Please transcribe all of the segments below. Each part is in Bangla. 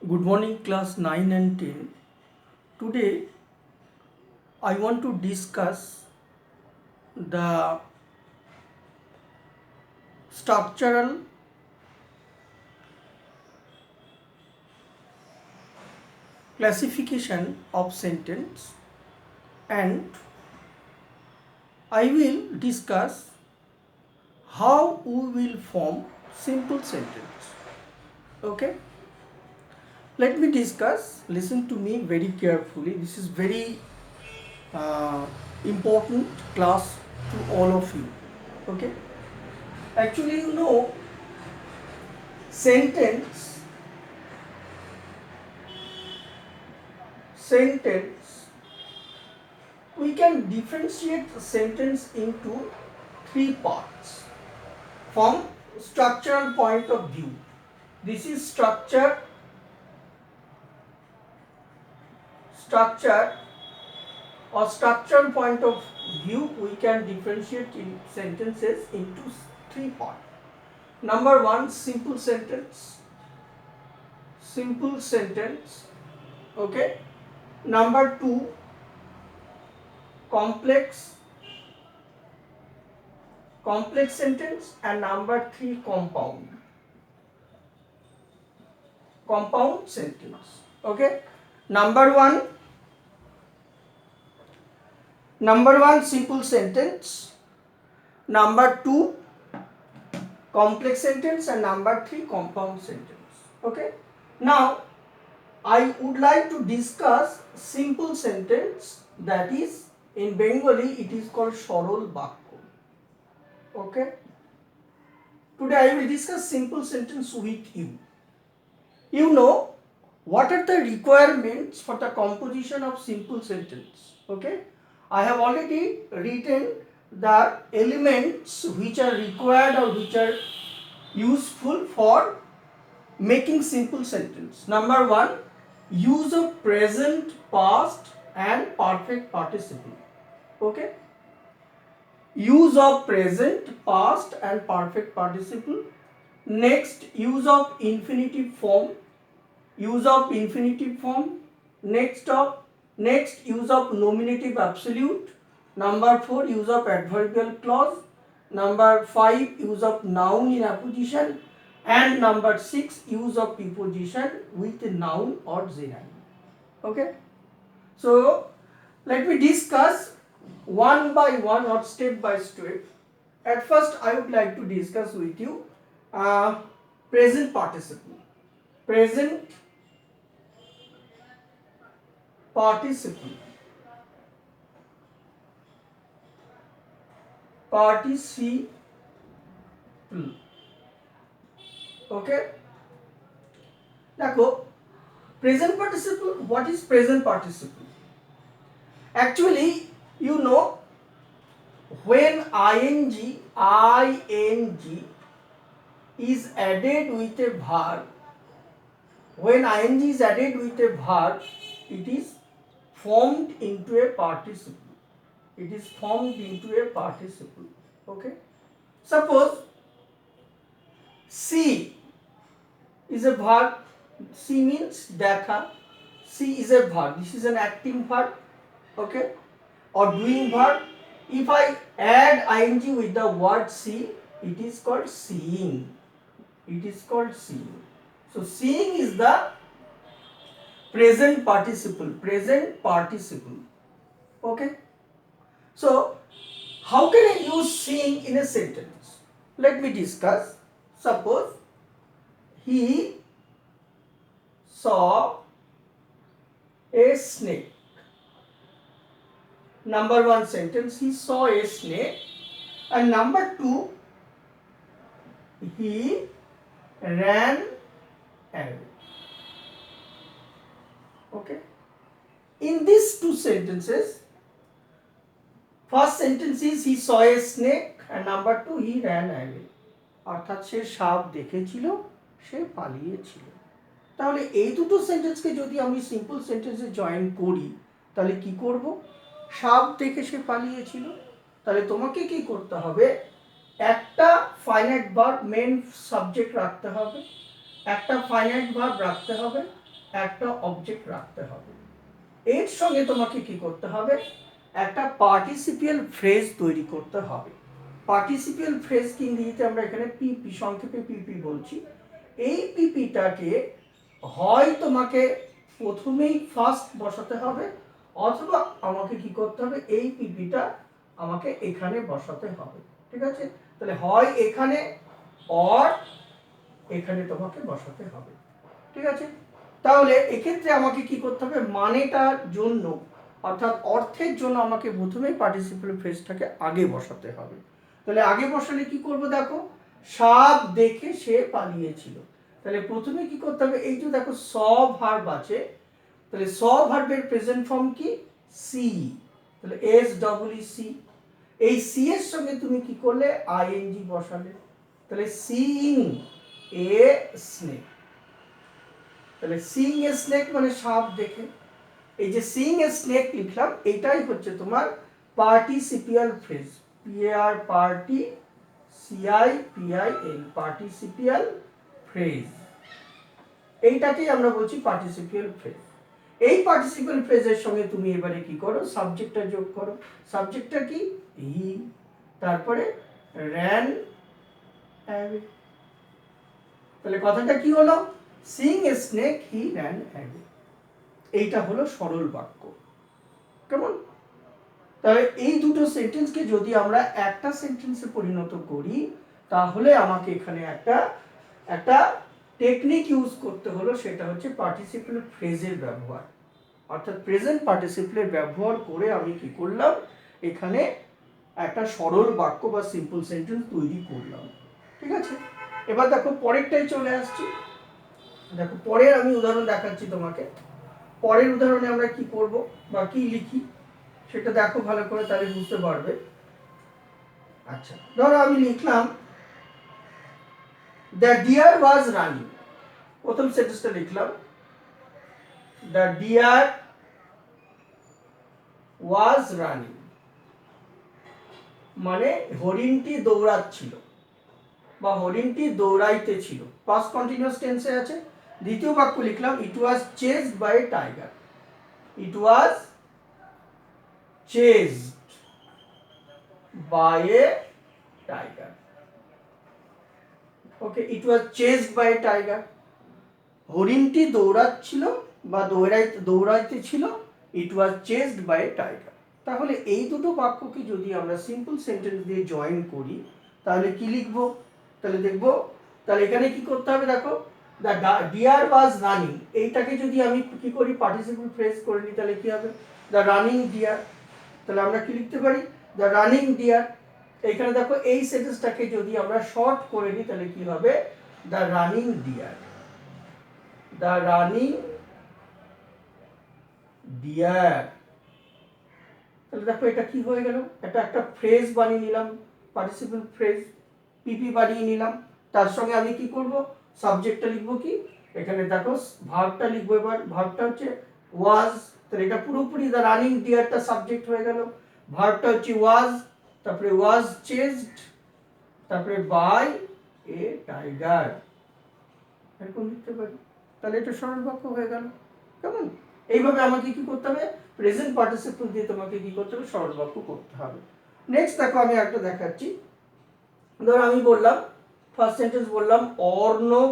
Good morning, class 9 and 10. Today, I want to discuss the structural classification of sentence, and I will discuss how we will form simple sentence. Okay? Let me discuss. Listen to me very carefully. This is very uh, important class to all of you. Okay? Actually, sentence, we can differentiate the sentence into three parts from structural point of view. This is structure or structural point of view. We can differentiate in sentences into three parts. Number one, simple sentence. Okay. Number two, complex sentence, and number three, compound sentence. Okay. Number one, simple sentence. Number two, complex sentence, and number three, compound sentence. Okay. Now I would like to discuss simple sentence, that is, in Bengali it is called সরল বাক্য. Okay. Today I will discuss simple sentence with you. You know what are the requirements for the composition of simple sentence. Okay. I have already written the elements which are required or which are useful for making simple sentence. Number one, use of present, past and perfect participle. Okay. Use of present, past and perfect participle. Next, use of infinitive form. Next, use of nominative absolute. Number 4, use of adverbial clause. Number 5, use of noun in apposition. And number 6, use of preposition with noun or gerund. Okay. So let me discuss one by one or step by step. At first, I would like to discuss with you present participle. Present participle. Okay. Now, present participle. What is present participle? Actually, when ing is added with a verb, it is formed into a participle. Okay. Suppose see is a verb. See means dekha. See is a verb. This is an acting verb. Okay. Or doing verb. If I add ing with the word see, it is called seeing. So seeing is the present participle. Okay. So how can I use seeing in a sentence? Let me discuss. Suppose he saw a snake. Number one sentence, he saw a snake. And number two, he ran away. Okay. In these two sentences, first sentence is he saw a snake, and number two, he ran away. অর্থাৎ সে সাপ দেখেছিল, সে পালিয়েছিল। তাহলে এই দুটো সেন্টেন্সকে যদি আমি সিম্পল সেন্টেন্সে জয়েন করি, তাহলে কি করব? সাপ দেখে সে পালিয়েছিল। তাহলে তোমাকে কি করতে হবে? একটা ফাইনাইট ভার্ব মেন সাবজেক্ট রাখতে হবে, একটা ফাইনাইট ভার্ব রাখতে হবে, একটা অবজেক্ট রাখতে হবে। এর সঙ্গে তোমাকে কি করতে হবে, একটা পার্টিসিপিয়াল ফ্রেজ তৈরি করতে হবে। পার্টিসিপিয়াল ফ্রেজ কি ইংরেজিতে আমরা এখানে পিপি, সংক্ষেপে পিপি বলছি। এই পিপিটাকে হয় তোমাকে প্রথমেই ফার্স্ট বসাতে হবে, অথবা আমাকে কি করতে হবে, এই পিপিটা আমাকে এখানে বসাতে হবে। ঠিক আছে, তাহলে হয় এখানে অর এখানে তোমাকে বসাতে হবে। ঠিক আছে, তাহলে এক্ষেত্রে আমাকে কি করতে হবে, মানেটার জন্য অর্থাৎ অর্থের জন্য আমাকে প্রথমে পার্টিসিপল ফ্রেজটাকে আগে বসাতে হবে। তাহলে আগে বসালে কি করব, দেখো সাপ দেখে সে পালিয়েছিল। তাহলে প্রথমে কি করতে হবে, এই যে দেখো স ভার্ব আছে, তাহলে স ভার্বের প্রেজেন্ট ফর্ম কি, সি। তাহলে এস ডবল ই সি, এই সি এর সঙ্গে তুমি কি করলে, আইএনজি বসালে। তাহলে সিইং এ স্নেক, তাহলে সিইং এ স্নেক মানে সাপ দেখে। এই যে সিইং এ স্নেক লিখলাম, এটাই হচ্ছে তোমার participial phrase. P R party C I P I L, participial phrase. এইটাকেই আমরা বলছি পার্টিসিপিয়াল ফ্রেজ। এই পার্টিসিপিয়াল ফ্রেজের সঙ্গে তুমি এবারে কি করো, সাবজেক্টটা যোগ করো। সাবজেক্টটা কি, হি, তারপরে র্যান অ্যাওয়ে। তাহলে কথাটা কি হলো, seeing a snake he ran away. এইটা হলো সরল বাক্য। কেমন? তাহলে এই দুটো সেন্টেন্সকে যদি আমরা একটা সেন্টেন্সে পরিণত করি, তাহলে আমাকে এখানে একটা টেকনিক ইউজ করতে হলো, সেটা হচ্ছে পার্টিসিপল ফ্রেজের ব্যবহার। অর্থাৎ প্রেজেন্ট পার্টিসিপলের ব্যবহার করে আমি কি করলাম, এখানে একটা সরল বাক্য বা সিম্পল সেন্টেন্স তৈরি করলাম। ঠিক আছে, এবার দেখো পরেরটাই চলে আসছি। দেখো পরের আমি উদাহরণ দেখাচ্ছি তোমাকে। পরের উদাহরণে আমরা কি করব বা কি লিখি সেটা দেখো ভালো করে, তাহলে বুঝতে পারবে। আচ্ছা, ধরো আমি লিখলাম দ্য ডিয়ার ওয়াজ রানিং। প্রথম সেন্টেন্সটা লিখলাম, দ্য ডিয়ার ওয়াজ রানিং, মানে হরিণটি দৌড়াচ্ছিল বা হরিণটি দৌড়াইতে ছিল, পাস্ট কন্টিনিউয়াস টেন্সে আছে। দ্বিতীয় বাক্য লিখলাম, it was chased by a tiger. It was chased by a tiger. Okay, it was chased by a tiger, হরিণটি দৌড়াচ্ছিল বা দৌড়াইতে ছিল, it was chased by a tiger. তাহলে এই দুটো বাক্যকে যদি আমরা সিম্পল সেন্টেন্স দিয়ে জয়েন করি, তাহলে কি লিখবো, তাহলে দেখবো, তাহলে এখানে কি করতে হবে, দেখো দ্য ডিয়ার ওয়াজ রানিং, এইটাকে যদি আমি কি করি, পার্টিসিপল ফ্রেজ করে নিই, তাহলে কি হবে, দ্য রানিং ডিয়ার। তাহলে আমরা কি লিখতে পারি, দ্য রানিং ডিয়ার। এখানে দেখো এই সেন্টেন্সটাকে যদি আমরা শর্ট করে নিই, তাহলে কি হবে, the running deer. The running deer. তাহলে দেখো এটা কি হয়ে গেল, এটা একটা ফ্রেজ বানিয়ে নিলাম, পার্টিসিপল ফ্রেজ, পিপি বানিয়ে নিলাম। তার সঙ্গে আমি কি করব, সাবজেক্টটা লিখবো কি, এখানে দেখো ভার্বটা লিখবো। এবার ভার্বটা হচ্ছে ওয়াজ, তাহলে এটা পুরোপুরি দ্য রানিং ডিয়ারটা সাবজেক্ট হয়ে গেল। ভার্বটা হচ্ছে ওয়াজ, তারপরে ওয়াজ চেজড, তারপরে বাই এ টাইগার, এরকম লিখতে পারি। তাহলে এটা সরল বাক্য হয়ে গেল। কেমন? এইভাবে আমাকে কি করতে হবে, প্রেজেন্ট পার্টিসিপল দিয়ে তোমাকে কি করতে হবে, সরল বাক্য করতে হবে। নেক্সট দেখো আমি একটা দেখাচ্ছি। ধরো আমি বললাম, ফার্স্ট সেন্টেন্স বললাম, অর্ণব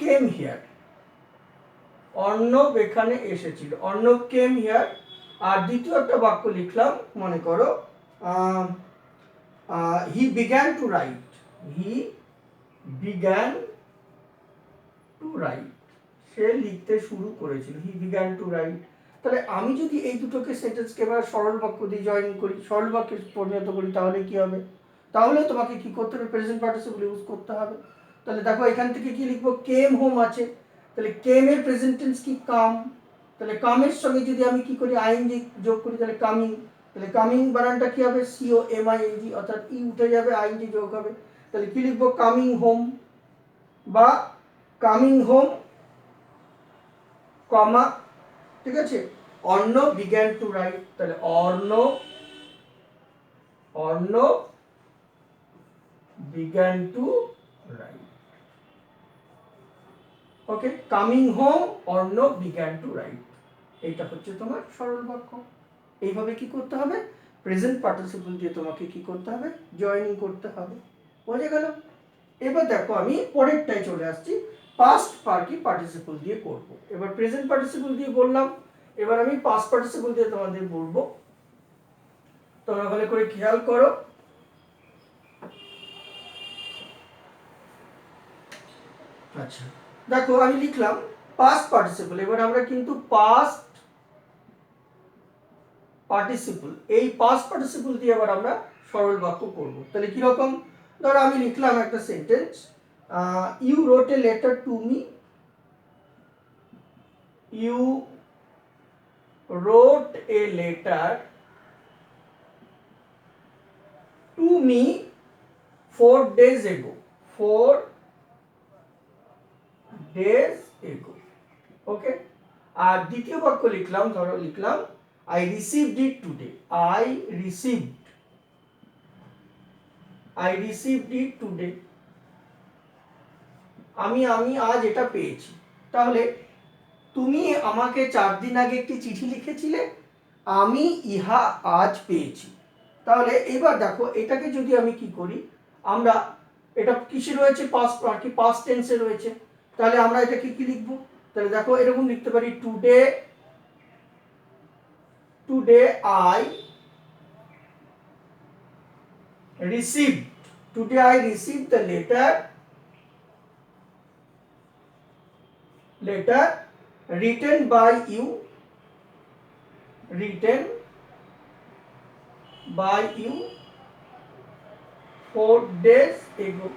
কেম হিয়ার। অর্ণব এখানে এসেছিল, অর্ণব কেম হিয়ার। আর দ্বিতীয় একটা বাক্য লিখলাম, মনে করো he began to write. He began to write, সে লিখতে শুরু করেছিল, হি বিগ্যান টু রাইট। তাহলে আমি যদি এই দুটোকে সেন্টেন্সকে এবার সরল বাক্য দিয়ে জয়েন করি, সরল বাক্যে পরিণত করি, তাহলে কি হবে, তাহলে তোমাকে কি করতে হবে, প্রেজেন্ট পার্টিসিপল ইউজ করতে হবে। তাহলে দেখো এখান থেকে কি লিখবো, কেম হোম আছে, তাহলে কেম এর প্রেজেন্ট টেন্স কি, কাম। তাহলে কামের সঙ্গে যদি আমি কি করি, আইএনজি যোগ করি, তাহলে কামিং। তাহলে কামিং বানানটা কি হবে, C O M I N G, অর্থাৎ ই উঠে যাবে, আইএনজি যোগ হবে। তাহলে কি লিখবো, কামিং হোম বা কামিং হোম কমা, ঠিক আছে, অর্ণব বিগ্যান টু রাইট। তাহলে Arnab began to right. Okay, coming home Arnab began to right, এইটা হচ্ছে তোমার সরল বাক্য। এইভাবে কি করতে হবে, প্রেজেন্ট পার্টিসিপল দিয়ে তোমাকে কি করতে হবে, জয়েনিং করতে হবে। বোঝা গেল? এবার দেখো আমি পরেরটায় চলে আসছি, পাস্ট পার্টিসিপল দিয়ে করব। এবার প্রেজেন্ট পার্টিসিপল দিয়ে বললাম, এবার আমি পাস্ট পার্টিসিপল দিয়ে তোমাদের বলবো। তোমরা ভালো করে খেয়াল করো। আচ্ছা, দেখো আমি লিখলাম পাস্ট পার্টিসিপল। এবার আমরা কিন্তু পাস্ট পার্টিসিপল, এই পাস্ট পার্টিসিপল দিয়ে এবার আমরা সরল বাক্য করব। তাহলে কি রকম, ধরো আমি লিখলাম একটা sentence, you wrote a letter to me, you wrote a letter to me 4 days ago, 4 days ago, okay. আর দ্বিতীয় বাক্য লিখলাম, ধরো লিখলাম I received it today, I received it today, আমি আজ এটা পেয়েছি। তাহলে তুমি আমাকে 4 দিন আগে একটি চিঠি লিখেছিলে, আমি ইহা আজ পেয়েছি। তাহলে এবার দেখো এটাকে যদি আমি কি করি, আমরা এটা কিসে রয়েছে, পাস্ট কি পাস্ট টেন্সে রয়েছে, তাহলে আমরা এটাকে কি লিখব, তাহলে দেখো এরকম লিখতে পারি, today I received, today I received the letter written by you 4 days ago,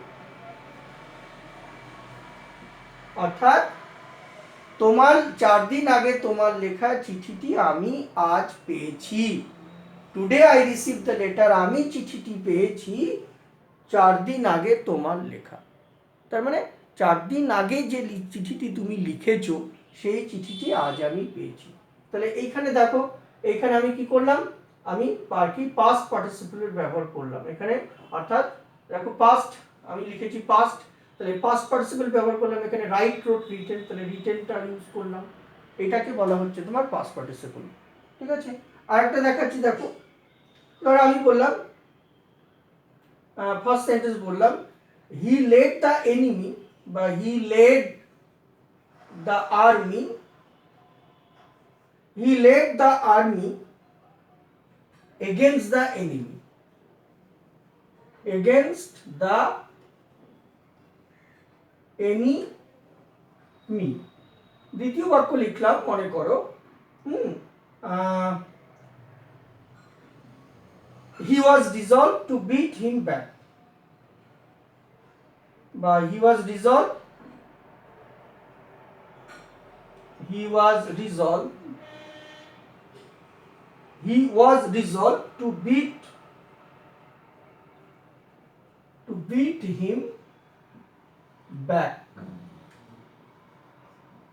অর্থাৎ তোমার 4 দিন আগে তোমার লেখা চিঠিটি আমি আজ পেয়েছি। Today I receive the letter, আমি চিঠিটি পেয়েছি 4 দিন আগে তোমার লেখা। তার মানে 4 দিন আগে যে চিঠিটি তুমি লিখেছো সেই চিঠিটি আজ আমি পেয়েছি। তাহলে এইখানে দেখো, এইখানে আমি কি করলাম, আমি পাস্ট পার্টিসিপলের ব্যবহার করলাম এখানে, অর্থাৎ দেখো পাস্ট আমি লিখেছি পাস্ট, তাহলে পাস্ট পার্টিসিপল ব্যবহার করলাম এখানে, রাইট রোট রিটেন, তাহলে রিটেনটা ইউজ করলাম, এটাকে বলা হচ্ছে তোমার পাস্ট পার্টিসিপল। ঠিক আছে, আরেকটা দেখাচ্ছি, দেখো ধরো আমি বললাম, ফার্স্ট সেন্টেন্স বললাম, হি লেড দ্য এনিমি বা he led the army, he led the army against the enemy, against the enemy। দ্বিতীয় বাক্য লিখলাম, মনে করো he was resolved to beat him back, বা he was resolved to beat him back,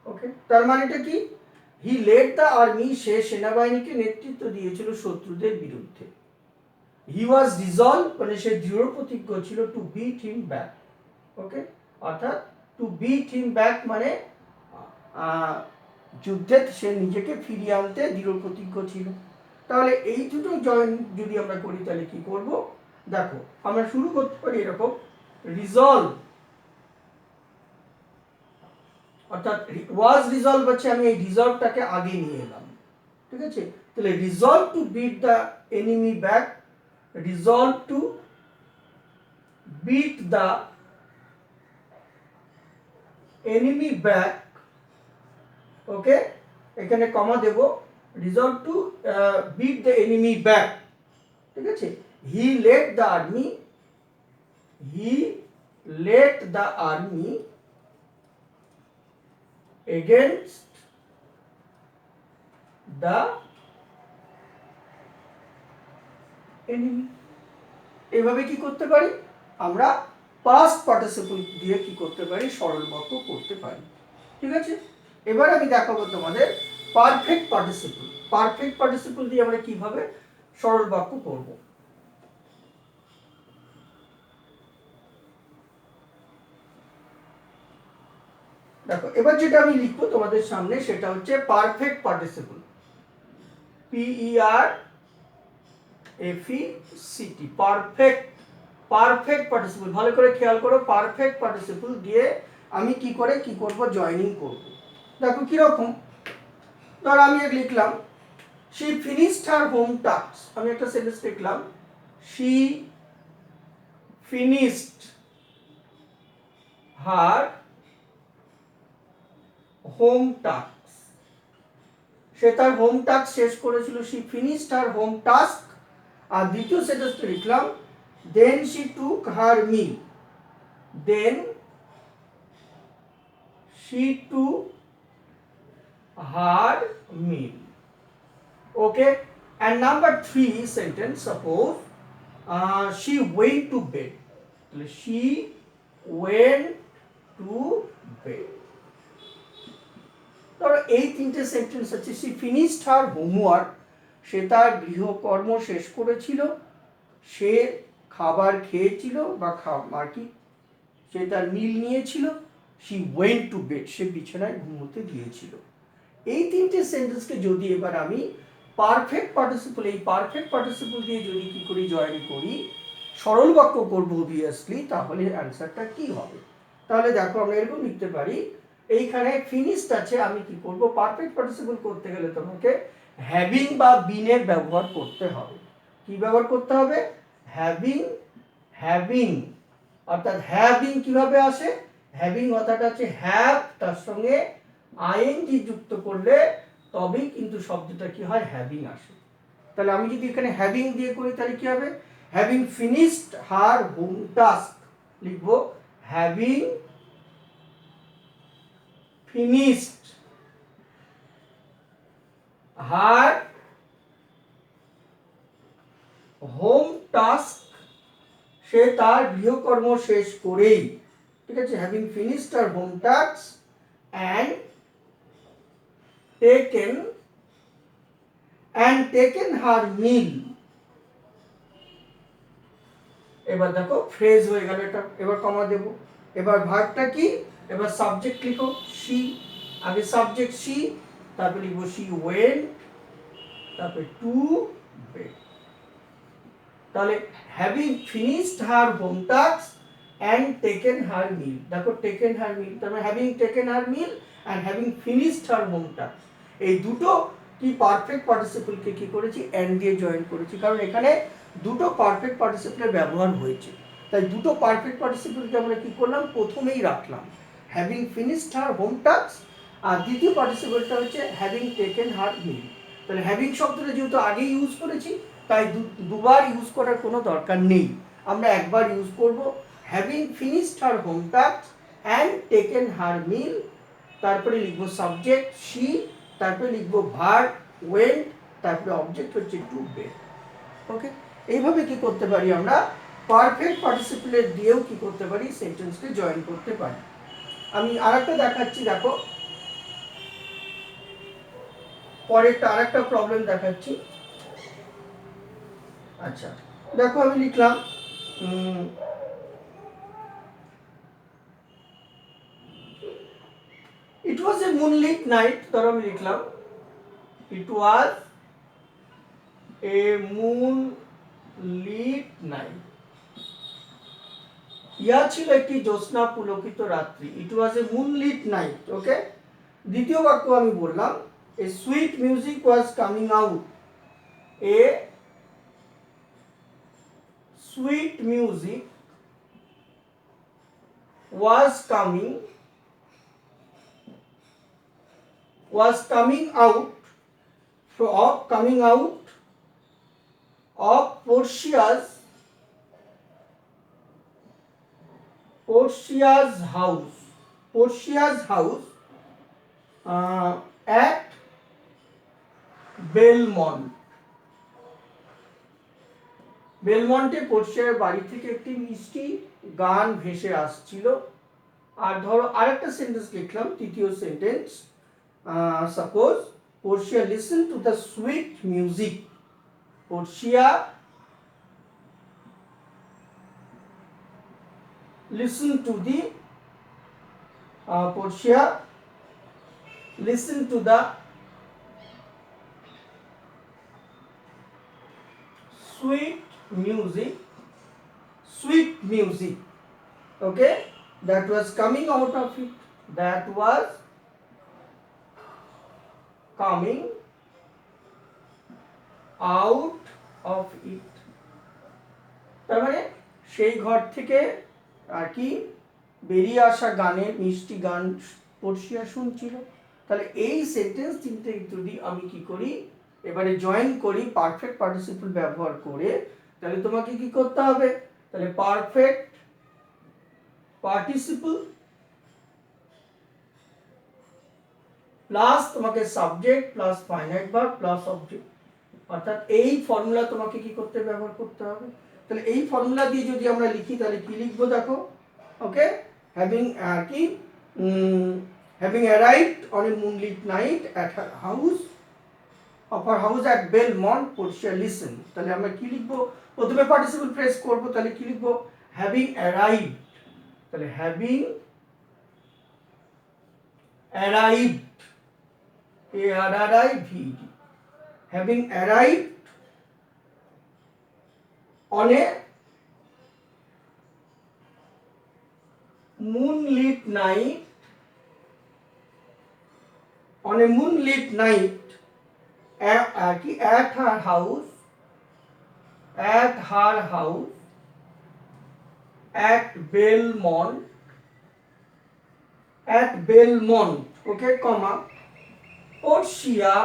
ওকে। তার মানেটা কি, হি লেড দ্য আর্মি, সে সেনাবাহিনীকে নেতৃত্ব দিয়েছিল শত্রুদের বিরুদ্ধে। হি ওয়াজ রিজলভ মানে সে দৃঢ় প্রতিজ্ঞ ছিল, টু বিট হিম ব্যাক, ওকে। অর্থাৎ টু বিট হিম ব্যাক মানে যুদ্ধে সে নিজেকে ফিরিয়ে আনতে দৃঢ় প্রতিজ্ঞ ছিল। তাহলে এই দুটো জয়েন যদি আমরা করি তাহলে কি করব, দেখো আমরা শুরু করতে পারি এরকম, রিজলভ অর্থাৎ ওয়াজ রিজলভ হচ্ছে আমি এই রিজলভটাকে আগে নিয়ে এলাম, ঠিক আছে। তাহলে resolve to beat the enemy back, resolve to beat the enemy back, okay. এখানে কমা দেব, resolve to beat the enemy back, ঠিক আছে। He led the army against the enemy। এইভাবে কি করতে পারি আমরা, পাস্ট পার্টিসিপল দিয়ে কি করতে পারি, সরল বাক্য করতে পারি। ঠিক আছে, এবার আমি দেখাবো তোমাদের পারফেক্ট পার্টিসিপল দিয়ে আমরা কিভাবে সরল বাক্য করব। দেখো এবার যেটা আমি লিখবো তোমাদের সামনে সেটা হচ্ছে perfect participle, PERFECT, perfect participle. ভালো করে খেয়াল করো, পারফেক্ট পার্টিসিপল দিয়ে আমি কি করব, জয়েনিং করব। দেখো কিরকম, ধর আমি এক লিখলাম she finished her home tasks, আমি একটা সেন্টেন্স লিখলাম she finished her home tasks, সে তার হোম টাস্ক শেষ করেছিল, she finished her home task। আর দ্বিতীয় সেন্টেন্সটা লিখলাম then she took her meal, then she took her meal, okay। and number 3 sentence, suppose she went to bed, she went to bed। ধরো এই তিনটে সেন্টেন্স আছে, she finished her homework, সে তার গৃহকর্ম শেষ করেছিল, সে খাবার খেয়েছিল বা আর কি সে তার মিল নিয়েছিল, she went to bed, সে বিছানায় ঘুমোতে গিয়েছিল। এই তিনটে সেন্টেন্সকে যদি এবার আমি পারফেক্ট পার্টিসিপল, এই পারফেক্ট পার্টিসিপল দিয়ে যদি কি করি, জয়েন করি, সরল বাক্য করব অবভিয়াসলি, তাহলে অ্যান্সারটা কি হবে? তাহলে দেখো আমরা এরকম লিখতে পারি, এইখানে ফিনিশড আছে, আমি কি করব, পারফেক্ট পার্টিসিপল করতে গেলে তোমাকে হ্যাভিং বা বিনের ব্যবহার করতে হবে। কি ব্যবহার করতে হবে? হ্যাভিং, অর্থাৎ হ্যাভিং কিভাবে আসে, হ্যাভিং কথাটা হচ্ছে হ্যাভ, তার সঙ্গে আইএনজি যুক্ত করলে তবেই কিন্তু শব্দটা কি হয়, হ্যাভিং আসে। তাহলে আমি যদি এখানে হ্যাভিং দিয়ে করি তাহলে কি হবে, having finished her home task, লিখবো having finished her home task, সে তার গৃহকর্ম শেষ করেই, ঠিক আছে, having finished her home task and taken her meal। এবার দেখো ফ্রেজ হয়ে গেল এটা, এবার কমা দেব। এবার ভার্বটা কি, এবার সাবজেক্ট লিখো she, আগে সাবজেক্ট she, তারপর লিখবো she went, তারপর to bed। তাহলে having finished her home task and taken her meal, দেখো taken her meal, তারপর having taken her meal and having finished her home task, এই দুটো কি পারফেক্ট পার্টিসিপলকে কি করেছি, এন্ড দিয়ে জয়েন করেছি, কারণ এখানে দুটো পারফেক্ট পার্টিসিপলের ব্যবহার হয়েছে। তাই দুটো পারফেক্ট পার্টিসিপলকে আমরা কি করলাম, প্রথমেই রাখলাম having finished her home task, আর দ্বিতীয় পার্টিসিপলটা হচ্ছে হ্যাভিং টেকেন হার মিল। তাহলে হ্যাভিং শব্দটা যেহেতু আগেই ইউজ করেছি, তাই দুবার ইউজ করার কোনো দরকার নেই, আমরা একবার ইউজ করব, having finished her home task and taken her meal, তারপরে লিখবো সাবজেক্ট she, তারপরে লিখবো ভার্ব went, তারপরে অবজেক্ট হচ্ছে টু বেড। ওকে, এইভাবে কি করতে পারি, আমরা পারফেক্ট পার্টিসিপলের দিয়েও কি করতে পারি, সেন্টেন্সকে জয়েন করতে পারি। আমি আরেকটা দেখাচ্ছি, দেখো পরেরটা আরেকটা প্রবলেম দেখাচ্ছি। আচ্ছা দেখো আমি লিখলাম it was a moonlit night, ধরো আমি লিখলাম it was a moonlit night, ইয়া ছিল একটি জ্যোৎস্না পুলকিত রাত্রি, it was a moonlit night, ওকে। দ্বিতীয় বাক্য আমি বললাম a sweet music was coming out, a sweet music was coming out of Portia's house at বেলমন্টে পোর্শিয়ার বাড়ি থেকে একটি মিষ্টি গান ভেসে আসছিল। আর ধরো আরেকটা সেন্টেন্স লিখলাম, তৃতীয় sentence, suppose Portia listen to the sweet music, Portia listen to the Portia listened to the sweet music, okay, that was coming out of it, that was coming out of it. তার মানে সেই ঘর থেকে আর কি বেরিয়ে আসা গানের মিষ্টি গান পড়শিয়া শুনছিল। তাহলে এই সেন্টেন্স তিনটে যদি আমি কি করি, এবারে জয়েন করি পারফেক্ট পার্টিসিপল ব্যবহার করে, তাহলে তোমাকে কি করতে হবে, তাহলে পারফেক্ট পার্টিসিপল প্লাস তোমাকে subject plus finite verb plus object, অর্থাৎ এই ফর্মুলা তোমাকে কি করতে ব্যবহার করতে হবে। তাহলে এই ফর্মুলা দিয়ে যদি আমরা লিখি তাহলে কি লিখবো দেখো, ওকে, হ্যাভিং কি having arrived on a moonlit night at her house of her house at Belmont Portia listen. তাহলে আমরা কি লিখবো, প্রথমে পার্টিসিপল প্রেস করব, তাহলে কি লিখবো, হ্যাভিং অ্যারাইভড, তাহলে having arrived, ARRIVED, having arrived on a moonlit night, at her house at Belmont, okay, comma, Portia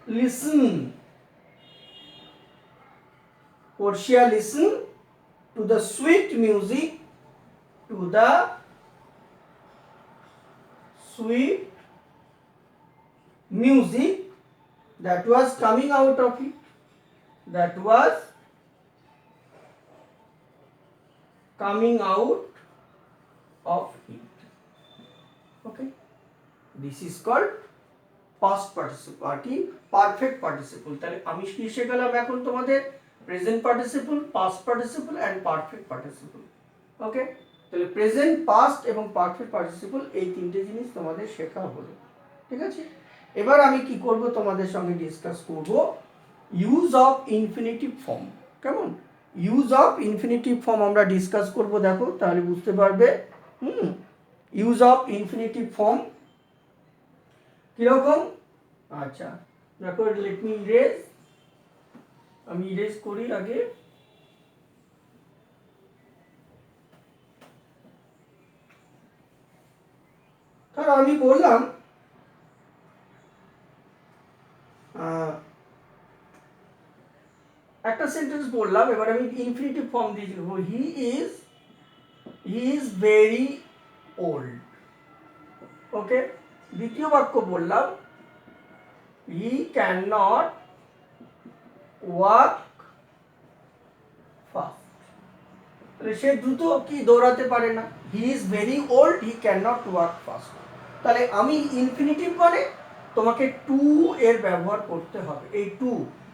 listened to the sweet music, that was coming out of it, okay, this is called past participle, perfect participle। তাহলে আমি কি শিখে গেলাম এখন তোমাদের present participle, past participle and perfect participle, okay. তাহলে প্রেজেন্ট, পাস্ট এবং পারফেক্ট পার্টিসিপল এই তিনটে জিনিস তোমাদের শেখা হলো, ঠিক আছে। এবার আমি কি করব, তোমাদের সঙ্গে ডিসকাস করব ইউজ অফ ইনফিনিটিভ ফর্ম। কেমন, ইউজ অফ ইনফিনিটিভ ফর্ম আমরা ডিসকাস করব, দেখো তাহলে বুঝতে পারবে। ইউজ অফ ইনফিনিটিভ ফর্ম কিরকম, আচ্ছা দেখো, লেট মি ইরেজ, আমি ইরেজ করি আগে। ধরো আমি বললাম একটা সেন্টেন্স বললাম, এবার আমি ইনফিনিটিভ ফর্ম দিয়ে লিখব, হি ইজ ভেরি ওল্ড, ওকে। দ্বিতীয় বাক্য বললাম, he can not walk fast, তাহলে সে দ্রুত কি দৌড়াতে পারে না, he is very old, he can not walk fast. তাহলে আমি ইনফিনিটিভ মানে তোমাকে টু এর ব্যবহার করতে হবে। এই টু,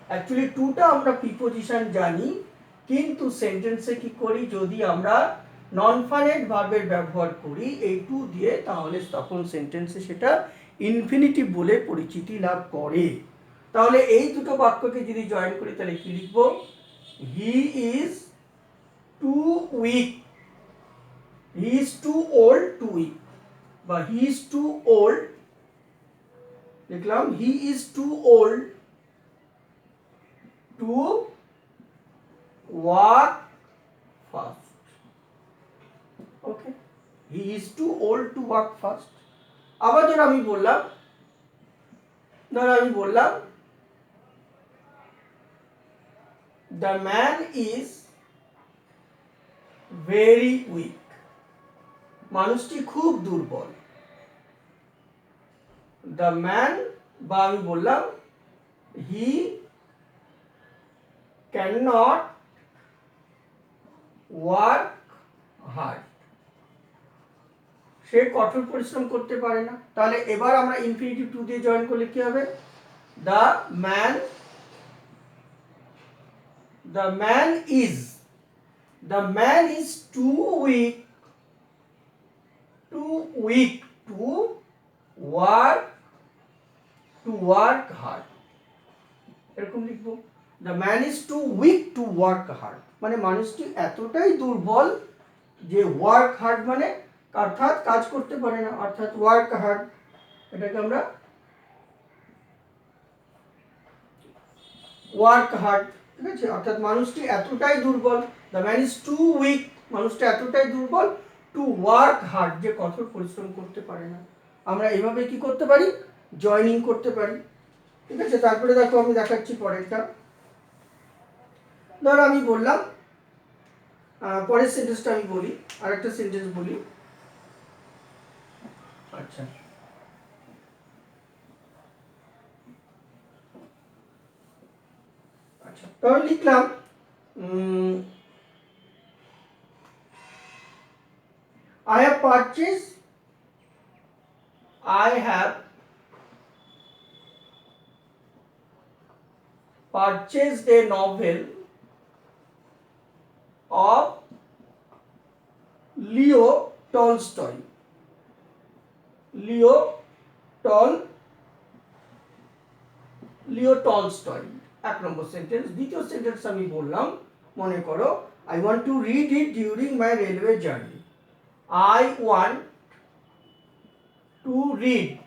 অ্যাকচুয়ালি টুটা আমরা প্রিপোজিশন জানি, কিন্তু সেন্টেন্সে কি করি, যদি আমরা নন ফাইনাইট ভার্বের ব্যবহার করি এই টু দিয়ে, তাহলে তখন সেন্টেন্সে সেটা ইনফিনিটিভ বলে পরিচিতি লাভ করে। তাহলে এই দুটো বাক্যকে যদি জয়েন করি তাহলে কি লিখব, he is too weak, he is too old to weak, বা হি ইজ টু ওল্ড, লিখলাম he is too old to walk fast, okay, he is too old to walk fast. আবার ধরো আমি বললাম, the man is very weak, মানুষটি খুব দুর্বল। the man, বা আমি বললাম he cannot work hard, সে কঠোর পরিশ্রম করতে পারে না। তাহলে এবার আমরা ইনফিনিটিভ টু দিয়ে জয়েন করলে কি হবে, the man is too weak weak to work hard, এরকম লিখবো। The man is too weak to work hard, মানে মানুষটি এতটাই দুর্বল যে ওয়ার্ক হার্ড মানে অর্থাৎ কাজ করতে পারে না, অর্থাৎ ওয়ার্ক হার্ড, এটাকে আমরা ওয়ার্ক হার্ড, ঠিক আছে। অর্থাৎ মানুষটি এতটাই দুর্বল, the man is too weak, মানুষটা এতটাই দুর্বল টু ওয়ার্ক হার্ড, যে কঠোর পরিশ্রম করতে পারে না। আমরা এভাবে কি করতে পারি, জয়নিং করতে পারি, ঠিক আছে। তারপরে দেখো আমি দেখাচ্ছি পরেরটা। ধরো আমি বললাম, পরের সেন্টেন্সটা আমি বলি, আরেকটা সেন্টেন্স বলি। আচ্ছা, আচ্ছা তাহলে লিখলাম I have purchased a novel of Leo Tolstoy. Leo Tolstoy, এক নম্বর সেন্টেন্স। দ্বিতীয় সেন্টেন্স আমি বললাম, মনে করো, I want to read it during my railway journey. I want to read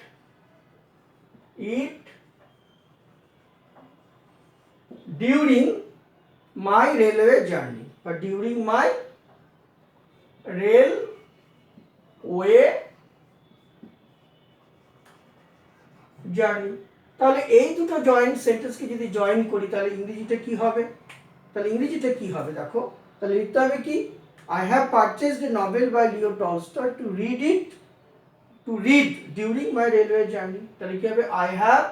it during my railway journey, or during my railway journey. তাহলে এই দুটো জয়েন্ট সেন্টেন্সকে যদি জয়েন করি তাহলে ইংরেজিটা কি হবে? দেখো, তাহলে লিখতে হবে কি, I have purchased a novel by Leo Tolstoy to read during my railway journey. তাহলে কি হবে, I have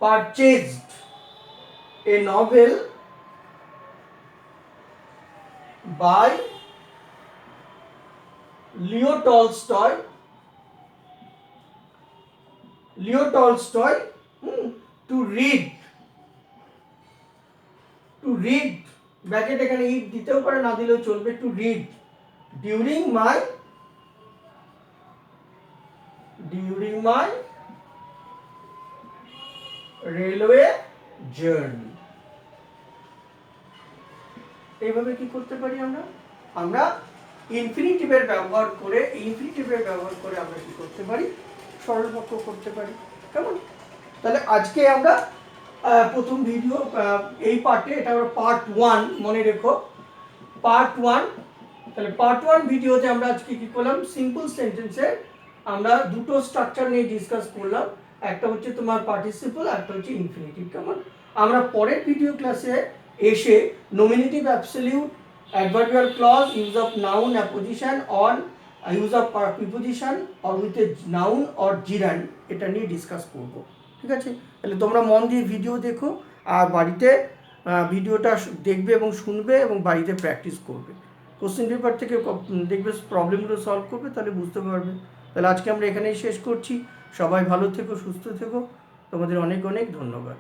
purchased a novel by Leo Tolstoy to read, bracket এখানে ইট দিতেও পারে, না দিলেও চলবে, to read during my railway journey. এইভাবে কি করতে পারি আমরা ইনফিনিটিভের ব্যবহার করে আমরা কি করতে পারি, সরল বাক্য করতে পারি, কেমন? তাহলে আজকে আমরা প্রথম ভিডিও এই পার্টে, এটা আমরা পার্ট 1, মনে রেখো পার্ট 1। তাহলে পার্ট 1 ভিডিওতে আমরা আজকে কি করলাম, সিম্পল সেন্টেন্সের আমরা দুটো স্ট্রাকচার নিয়ে ডিসকাস করলাম, একটা হচ্ছে তোমার পার্টিসিপল, একটা হচ্ছে ইনফিনিটিভ, কেমন? আমরা পরের ভিডিও ক্লাসে এসে nominative absolute, adverbial clause, use of noun apposition on use of preposition or with a noun or gerund, এটা নিয়ে ডিসকাস করব, ঠিক আছে। তাহলে তোমরা মন দিয়ে ভিডিও দেখো, আর বাড়িতে ভিডিওটা দেখবে এবং শুনবে এবং বাড়িতে প্র্যাকটিস করবে, কোশ্চেন পেপার থেকে দেখবে প্রবলেমগুলো সলভ করবে, তাহলে বুঝতে পারবে। তাহলে আজকে আমরা এখানেই শেষ করছি। সবাই ভালো থেকো, সুস্থ থেকো, তোমাদের অনেক অনেক ধন্যবাদ।